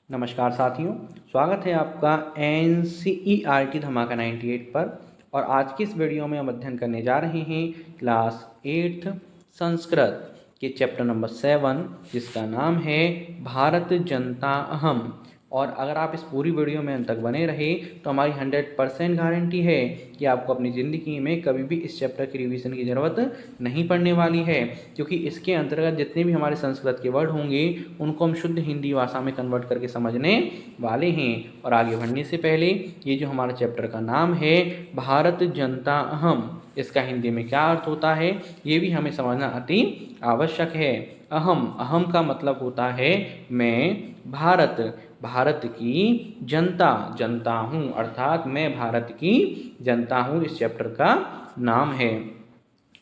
नमस्कार साथियों, स्वागत है आपका NCERT धमाका 98 पर। और आज की इस वीडियो में हम अध्ययन करने जा रहे हैं क्लास 8th संस्कृत के चैप्टर नंबर 7, जिसका नाम है भारत जनता अहम। और अगर आप इस पूरी वीडियो में अंत तक बने रहे तो हमारी 100% गारंटी है कि आपको अपनी ज़िंदगी में कभी भी इस चैप्टर की रिवीजन की ज़रूरत नहीं पड़ने वाली है, क्योंकि इसके अंतर्गत जितने भी हमारे संस्कृत के वर्ड होंगे उनको हम शुद्ध हिंदी भाषा में कन्वर्ट करके समझने वाले हैं। और आगे बढ़ने से पहले ये जो हमारा चैप्टर का नाम है भारत जनता अहम, इसका हिंदी में क्या अर्थ होता है ये भी हमें समझना अति आवश्यक है। अहम, अहम का मतलब होता है मैं, भारत, भारत की जनता, जनता हूँ, अर्थात मैं भारत की जनता हूँ, इस चैप्टर का नाम है।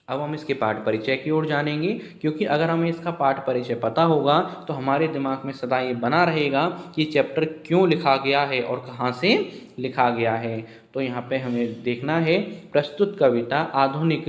अब हम इसके पाठ परिचय की ओर जानेंगे, क्योंकि अगर हमें इसका पाठ परिचय पता होगा तो हमारे दिमाग में सदा ये बना रहेगा कि चैप्टर क्यों लिखा गया है और कहाँ से लिखा गया है। तो यहाँ पे हमें देखना है, प्रस्तुत कविता आधुनिक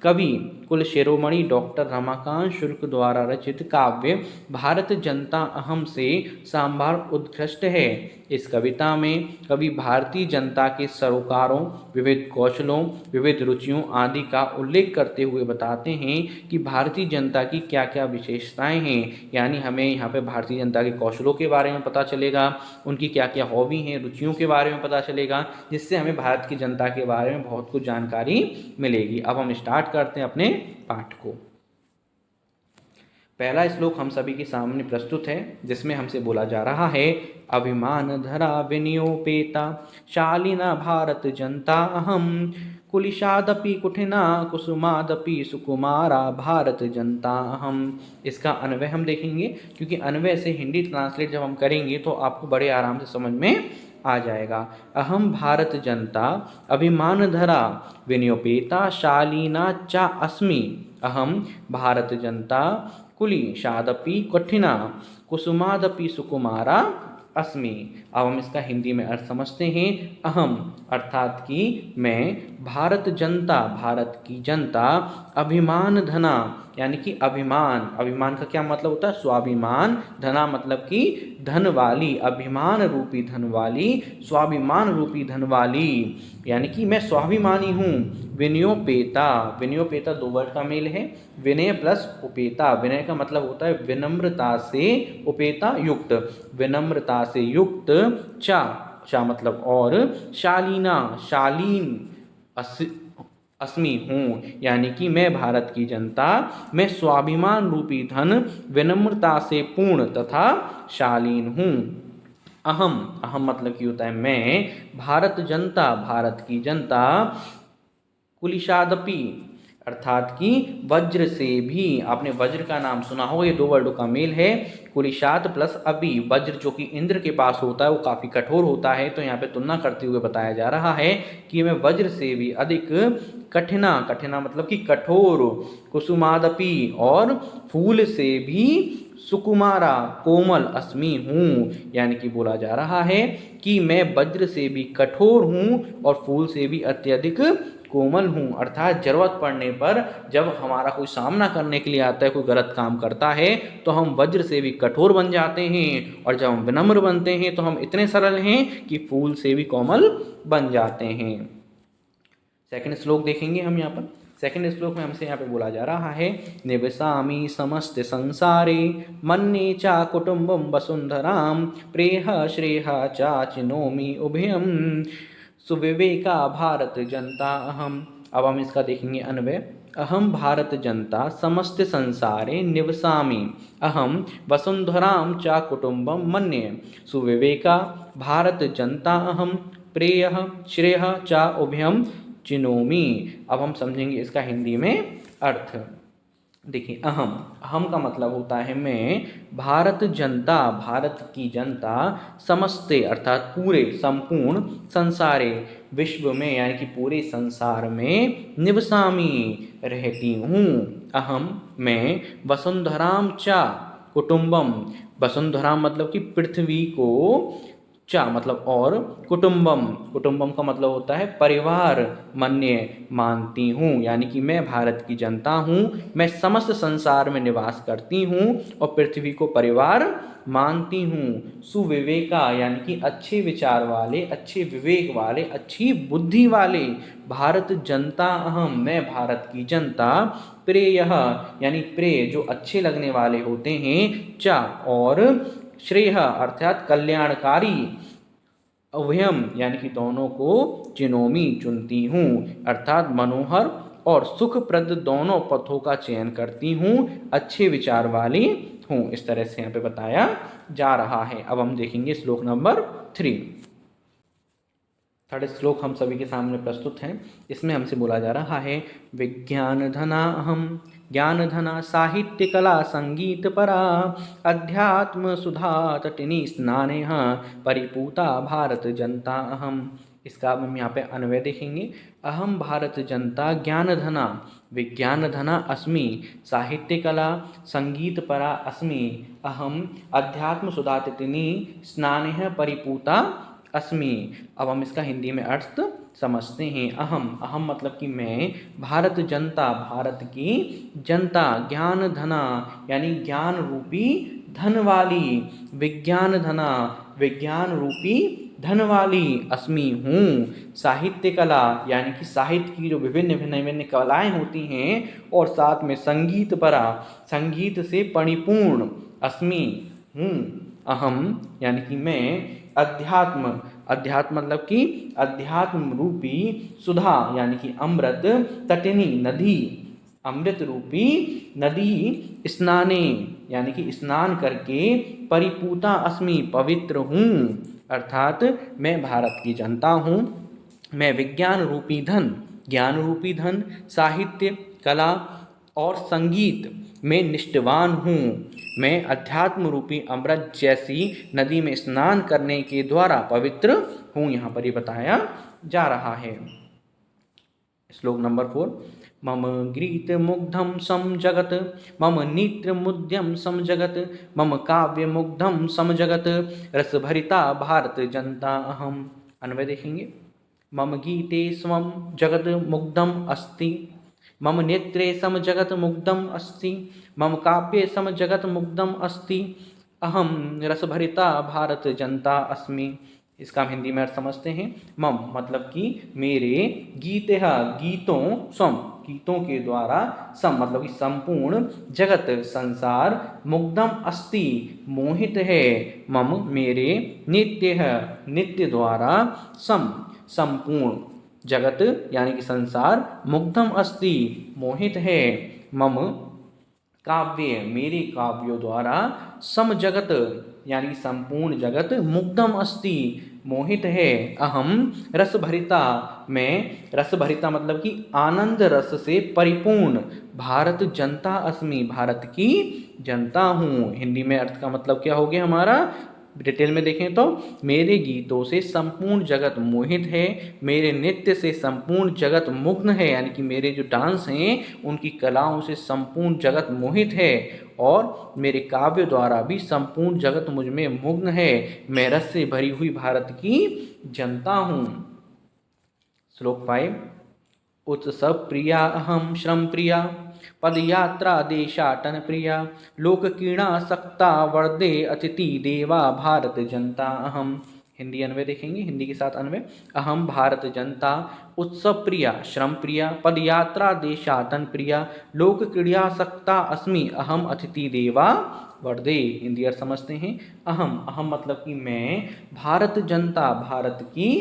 कवि कुल शिरोमणि डॉक्टर रमाकांत शुक्ल द्वारा रचित काव्य भारत जनता अहम से सांभार उत्कृष्ट है। इस कविता में कवि भारतीय जनता के सरोकारों, विविध कौशलों, विविध रुचियों आदि का उल्लेख करते हुए बताते हैं कि भारतीय जनता की क्या क्या विशेषताएं हैं। यानी हमें यहाँ पे भारतीय जनता के कौशलों के बारे में पता चलेगा, उनकी क्या क्या हॉबी हैं, रुचियों के बारे में पता चलेगा, जिससे हमें भारत की जनता के बारे में बहुत कुछ जानकारी मिलेगी। अब हम स्टार्ट करते हैं अपने पाठ को। पहला श्लोक हम सभी के सामने प्रस्तुत है, जिसमें हमसे बोला जा रहा है, अभिमान धरा विनियोपेता शालिना भारत जनता अहम कुलिशादपि कुठिना कुसुमादपि सुकुमारा भारत जनता अहम। इसका अन्वय हम देखेंगे, क्योंकि अन्वय से हिंदी ट्रांसलेट जब हम करेंगे तो आपको बड़े आराम से समझ में आ जाएगा। अहम भारत जनता अभिमान धरा विनियोपेता शालीना चा अस्मि। अहम भारत जनता कुली शादपि कठिना कुसुमादपि सुकुमारा अस्मि। अब हम इसका हिंदी में अर्थ समझते हैं। अहम अर्थात कि मैं, भारत जनता भारत की जनता, अभिमान धना यानी कि अभिमान, अभिमान का क्या मतलब होता है, स्वाभिमान, धना मतलब कि धन वाली, अभिमान रूपी धन वाली, स्वाभिमान रूपी धन वाली, यानी कि मैं स्वाभिमानी हूँ। विनयोपेता, विनयोपेता दो वर्ड का मेल है, विनय प्लस उपेता। विनय का मतलब होता है विनम्रता से, उपेता युक्त, विनम्रता से युक्त, चा, चा मतलब और, शालीना शालीन अस्मि हूँ, यानी कि मैं भारत की जनता, मैं स्वाभिमान रूपी धन, विनम्रता से पूर्ण तथा शालीन हूँ। अहम, अहम मतलब कि होता है मैं, भारत जनता भारत की जनता, कुलिशादपि अर्थात कि वज्र से भी, आपने वज्र का नाम सुना होगा, ये दो वर्डों का मेल है। कुलिशात प्लस अभी, वज्र जो कि इंद्र के पास होता है वो काफ़ी कठोर होता है, तो यहाँ पे तुलना करते हुए बताया जा रहा है कि मैं वज्र से भी अधिक कठिना, कठिना मतलब कि कठोर, कुसुमादपि और फूल से भी सुकुमारा कोमल अस्मि हूँ, यानी कि बोला जा रहा है कि मैं वज्र से भी कठोर हूँ और फूल से भी अत्यधिक कोमल हूँ। अर्थात जरूरत पड़ने पर जब हमारा कोई सामना करने के लिए आता है, कोई गलत काम करता है, तो हम वज्र से भी कठोर बन जाते हैं, और जब हम विनम्र बनते हैं तो हम इतने सरल हैं कि फूल से भी कोमल बन जाते हैं। सेकंड श्लोक देखेंगे हम यहाँ पर। सेकंड श्लोक में हमसे यहाँ पे बोला जा रहा है, निवसामि समस्त संसारे मन्ये चा कुटुम्बम वसुंधराम प्रेह श्रेह चा चिनोमि उभयम सुविवेका भारत जनता अहम। अब हम इसका देखेंगे अन्वय। अहम भारत जनता समस्त संसारे निवसामि, अहम वसुंधराम चा कुटुम्बम मन्ये सुविवेका भारत जनता अहम प्रेयः श्रेयः चा उभयम चिनोमि। अब हम समझेंगे इसका हिंदी में अर्थ। देखिए, अहम, अहम का मतलब होता है मैं, भारत जनता भारत की जनता, समस्ते अर्थात पूरे, संपूर्ण, संसारे विश्व में यानी कि पूरे संसार में, निवसामी रहती हूँ। अहम मैं, वसुंधराम चा कुटुम्बम, वसुंधराम मतलब कि पृथ्वी को, च मतलब और, कुटुंबम, कुटुंबम का मतलब होता है परिवार, मन्ये मानती हूँ, यानी कि मैं भारत की जनता हूँ, मैं समस्त संसार में निवास करती हूँ और पृथ्वी को परिवार मानती हूँ। सुविवेका यानी कि अच्छे विचार वाले, अच्छे विवेक वाले, अच्छी बुद्धि वाले, भारत जनता अहम, मैं भारत की जनता, प्रेय यानी प्रेय जो अच्छे लगने वाले होते हैं, च और, श्रेय अर्थात कल्याणकारी, अभयम यानी कि दोनों को, चिनोमी चुनती हूँ, अर्थात मनोहर और सुखप्रद दोनों पथों का चयन करती हूँ, अच्छे विचार वाली हूँ। इस तरह से यहाँ पे बताया जा रहा है। अब हम देखेंगे श्लोक नंबर 3। थर्ड श्लोक हम सभी के सामने प्रस्तुत है। इसमें हमसे बोला जा रहा है, विज्ञान धना अहम, ज्ञान धना साहित्य कला संगीत परा, अध्यात्म सुधा तटिनी स्नानेह, परिपूता भारत जनता अहम। इसका अब हम यहाँ पे अन्वय देखेंगे। अहम भारत जनता ज्ञान धना, विज्ञान धना अस्मि, साहित्य कला संगीत परा अस्मि, अहम अध्यात्म सुधा तटिनी स्नानेह परिपूता अस्मि। अब हम इसका हिंदी में अर्थ समझते हैं। अहम, अहम मतलब कि मैं, भारत जनता, भारत की जनता, ज्ञान धना यानी ज्ञान रूपी धन वाली, विज्ञान धना विज्ञान रूपी धन वाली, अस्मि हूँ, साहित्य कला यानी कि साहित्य की जो विभिन्न भिन्न विभिन्न कलाएँ होती हैं, और साथ में संगीत परा, संगीत से परिपूर्ण, अस्मि हूँ, अहम यानी कि मैं, अध्यात्म, अध्यात्म मतलब कि अध्यात्म रूपी, सुधा यानी कि अमृत, तटिनी नदी, अमृत रूपी नदी, स्नाने यानी कि स्नान करके, परिपूता अस्मि पवित्र हूँ, अर्थात मैं भारत की जनता हूँ, मैं विज्ञान रूपी धन, ज्ञान रूपी धन, साहित्य कला और संगीत में निष्ठावान हूँ, मैं अध्यात्म रूपी अमृत जैसी नदी में स्नान करने के द्वारा पवित्र हूँ। यहाँ पर ये बताया जा रहा है। श्लोक नंबर 4, मम गीत मुग्धम सम जगत, मम नेत्र मुद्यम सम जगत, मम काव्य मुग्धम सम जगत, रस भरिता भारत जनता अहम। अन्वय देखेंगे। मम गीते स्वम जगत मुग्धम अस्ति, मम नेत्रे सम जगत मुग्धम अस्ति, मम काव्ये सम जगत मुग्धम अस्ति, अहम रसभरिता भारत जनता अस्मि। इसका हम हिंदी में अर्थ समझते हैं। मम मतलब कि मेरे, गीते गीतों, स्वम गीतों के द्वारा, सम मतलब कि संपूर्ण, जगत संसार, मुग्धम अस्ति मोहित है, मम मेरे, नित्य नित्य द्वारा, सम संपूर्ण, जगत यानी कि संसार, मुग्धम अस्ति मोहित है, मम काव्य मेरे काव्यों द्वारा, सम जगत यानी संपूर्ण जगत, मुग्धम अस्ति मोहित है, अहम रस भरिता मैं, रस भरिता मतलब कि आनंद रस से परिपूर्ण, भारत जनता अस्मि भारत की जनता हूँ। हिंदी में अर्थ का मतलब क्या हो गया हमारा, डिटेल में देखें तो, मेरे गीतों से संपूर्ण जगत मोहित है, मेरे नृत्य से संपूर्ण जगत मुग्ध है, यानी कि मेरे जो डांस हैं उनकी कलाओं से संपूर्ण जगत मोहित है, और मेरे काव्य द्वारा भी संपूर्ण जगत मुझ में मुग्ध है, मैं रस से भरी हुई भारत की जनता हूँ। श्लोक 5, उत्सव प्रिया अहम श्रम प्रिया, पदयात्रा देशाटन प्रिया, लोक क्रीड़ा सक्ता वर्दे अतिथि देवा भारत जनता अहम। हिंदी अन्वय देखेंगे, हिंदी के साथ अन्वय। अहम भारत जनता उत्सव प्रिया श्रम प्रिया, पदयात्रा देशाटन प्रिया, लोक क्रीड़ा सक्ता अस्मि अहम अतिथि देवा वर्दे। हिंदी अर्थ समझते हैं। अहम, अहम मतलब कि मैं, भारत जनता भारत की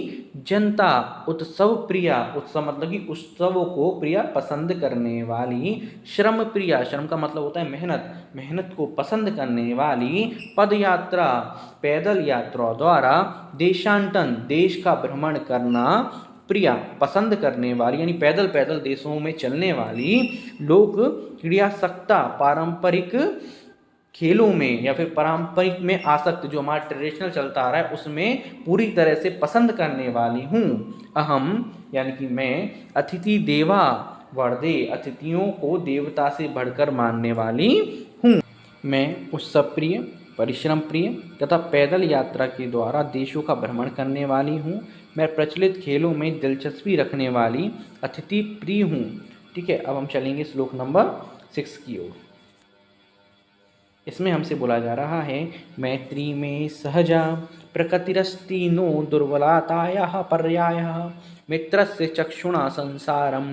जनता, उत्सव प्रिया, उत्सव मतलब कि उत्सवों को प्रिया पसंद करने वाली, श्रम प्रिया, श्रम का मतलब होता है मेहनत, मेहनत को पसंद करने वाली, पद यात्रा पैदल यात्रा द्वारा, देशांतन देश का भ्रमण करना, प्रिया पसंद करने वाली यानी पैदल पैदल देशों में चलने वाली, लोक क्रियासक्ता पारंपरिक खेलों में या फिर पारंपरिक में आसक्त, जो हमारा ट्रेडिशनल चलता आ रहा है उसमें पूरी तरह से पसंद करने वाली हूँ। अहम यानी कि मैं, अतिथि देवा वर्दे, अतिथियों को देवता से बढ़कर मानने वाली हूँ। मैं उत्सव प्रिय, परिश्रम प्रिय तथा पैदल यात्रा के द्वारा देशों का भ्रमण करने वाली हूँ। मैं प्रचलित खेलों में दिलचस्पी रखने वाली अतिथि प्रिय हूँ। ठीक है, अब हम चलेंगे श्लोक नंबर 6 की ओर। इसमें हमसे बोला जा रहा है, मैत्री में सहजा प्रकृतिरस्ति नो दुर्बलतायाः पर्यायः मित्रस्य चक्षुणा संसारम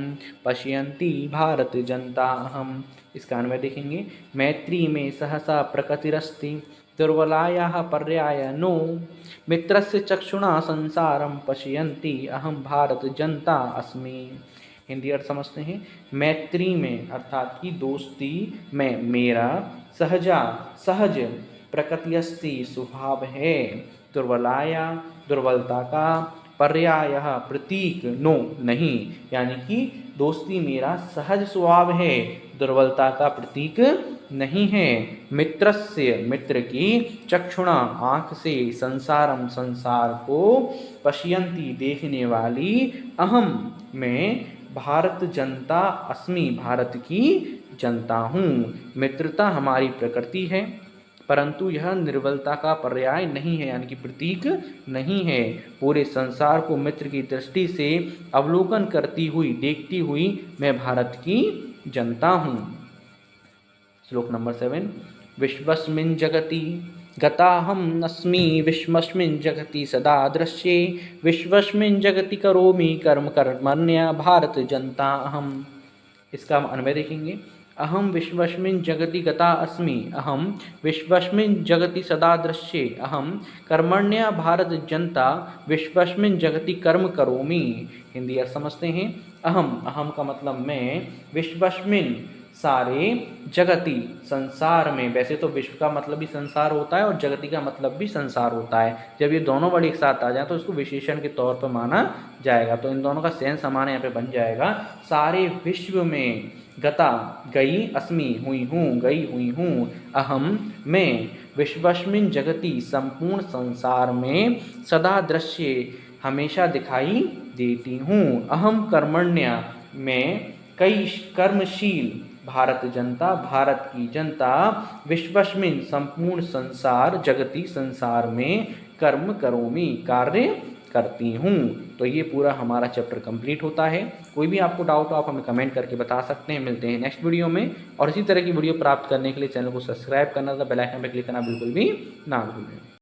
पश्यन्ति भारत जनता अहम। इसका अन्वय देखेंगे, मैत्री में सहसा प्रकृतिरस्ति दुर्बलायाः पर्याय नो मित्रस्य चक्षुणा संसारम पश्यन्ति अहम भारत जनता अस्मि। हिंदी अर्थ समझते हैं। मैत्री में अर्थात की दोस्ती में मेरा सहजा सहज प्रकृतियस्ति स्वभाव है, दुर्बलाया दुर्बलता का, पर्याय प्रतीक नो नहीं, यानी कि दोस्ती मेरा सहज स्वभाव है, दुर्बलता का प्रतीक नहीं है। मित्रस्य मित्र की, चक्षुणा आँख से, संसारम संसार को, पश्यन्ति देखने वाली, अहम मैं, भारत जनता अस्मि भारत की जनता हूँ। मित्रता हमारी प्रकृति है, परंतु यह निर्बलता का पर्याय नहीं है, यानी कि प्रतीक नहीं है। पूरे संसार को मित्र की दृष्टि से अवलोकन करती हुई, देखती हुई मैं भारत की जनता हूँ। श्लोक नंबर 7, विश्वस्मिन् जगति गताहम् अस्मि विश्वस्मिन् जगति सदा दृश्ये विश्वस्मिन् जगति करोमि कर्म कर्मण्य भारत जनता अहम। इसका हम अन्वय देखेंगे, अहम विश्वस्मिन् जगति गता अस्मि, अहम विश्वस्मिन् जगति सदा दृश्ये, अहम कर्मण्य भारत जनता विश्वस्मिन् जगति कर्म करोमि। हिंदी अर्थ समझते हैं। अहम का मतलब मैं, विश्वस्मिन् सारे, जगति संसार में, वैसे तो विश्व का मतलब भी संसार होता है और जगति का मतलब भी संसार होता है। जब ये दोनों वर्ड एक साथ आ जाए तो इसको विशेषण के तौर पर माना जाएगा, तो इन दोनों का सेन समान यहाँ पे बन जाएगा। सारे विश्व में, गता गई, अस्मि हुई हूँ, गई हुई हूँ, अहम मैं, विश्वस्मिन् जगति संपूर्ण संसार में, सदा दृश्य हमेशा दिखाई देती हूँ, अहम कर्मण्य मैं कई कर्मशील, भारत जनता भारत की जनता, विश्वस्मिन् संपूर्ण संसार, जगति संसार में, कर्म करोमि कार्य करती हूँ। तो ये पूरा हमारा चैप्टर कंप्लीट होता है। कोई भी आपको डाउट हो आप हमें कमेंट करके बता सकते हैं। मिलते हैं नेक्स्ट वीडियो में, और इसी तरह की वीडियो प्राप्त करने के लिए चैनल को सब्सक्राइब करना तथा बेल आइकन पर क्लिक करना बिल्कुल भी ना भूलें।